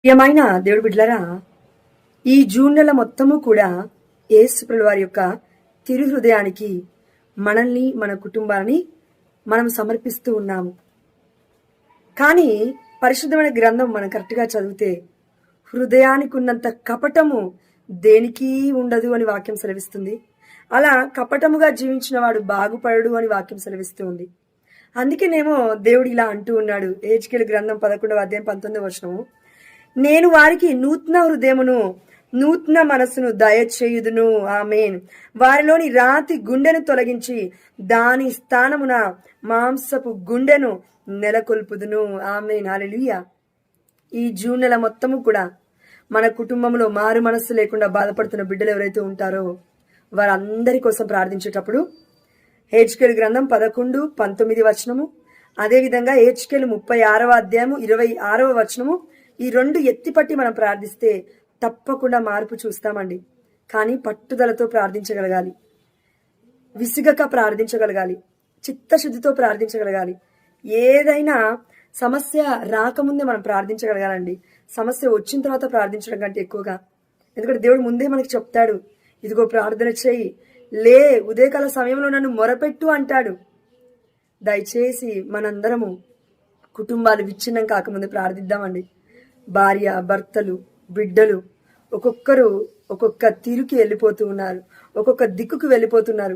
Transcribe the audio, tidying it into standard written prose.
ప్రియమైన దేవుడి బిడ్డలారా, ఈ జూన్ నెల మొత్తము కూడా యేసుప్రభువు వారి యొక్క తిరు హృదయానికి మనల్ని మన కుటుంబాన్ని మనం సమర్పిస్తూ ఉన్నాము. కానీ పరిశుద్ధమైన గ్రంథం మనం కరెక్ట్గా చదివితే హృదయానికి ఉన్నంత కపటము దేనికి ఉండదు అని వాక్యం సెలవిస్తుంది. అలా కపటముగా జీవించిన వాడు బాగుపడడు అని వాక్యం సెలవిస్తూ ఉంది. అందుకేనేమో దేవుడు ఇలా అంటూ ఉన్నాడు. హెజ్కేలు గ్రంథం 11వ అధ్యాయం 19వ వచనము, నేను వారికి నూతన హృదయమును నూతన మనస్సును దయచేయుదును. ఆమేన్. వారిలోని రాతి గుండెను తొలగించి దాని స్థానమున మాంసపు గుండెను నెలకొల్పుదును. ఆమేన్. హల్లెలూయా. ఈ జూన్ నెల మొత్తము కూడా మన కుటుంబంలో మారు మనస్సు లేకుండా బాధపడుతున్న బిడ్డలు ఎవరైతే ఉంటారో వారందరి కోసం ప్రార్థించేటప్పుడు హెజ్కేలు గ్రంథం 11, 19 వచనము, అదేవిధంగా హెజ్కేలు 36వ అధ్యాయము 26వ వచనము, ఈ రెండు ఎత్తిపట్టి మనం ప్రార్థిస్తే తప్పకుండా మార్పు చూస్తామండి. కానీ పట్టుదలతో ప్రార్థించగలగాలి, విసుగక ప్రార్థించగలగాలి, చిత్తశుద్ధితో ప్రార్థించగలగాలి. ఏదైనా సమస్య రాకముందే మనం ప్రార్థించగలగాలండి. సమస్య వచ్చిన తర్వాత ప్రార్థించడం కంటే ఎక్కువగా. ఎందుకంటే దేవుడు ముందే మనకి చెప్తాడు, ఇదిగో ప్రార్థన చేయి, లే, ఉదయకాల సమయంలో నన్ను మొరపెట్టు అంటాడు. దయచేసి మనందరము కుటుంబాలు విచ్ఛిన్నం కాకముందు ప్రార్థిద్దామండి. భార్య, భర్తలు, బిడ్డలు ఒక్కొక్కరు ఒక్కొక్క తీరుకి వెళ్ళిపోతూ ఉన్నారు, ఒక్కొక్క దిక్కుకు వెళ్ళిపోతున్నారు.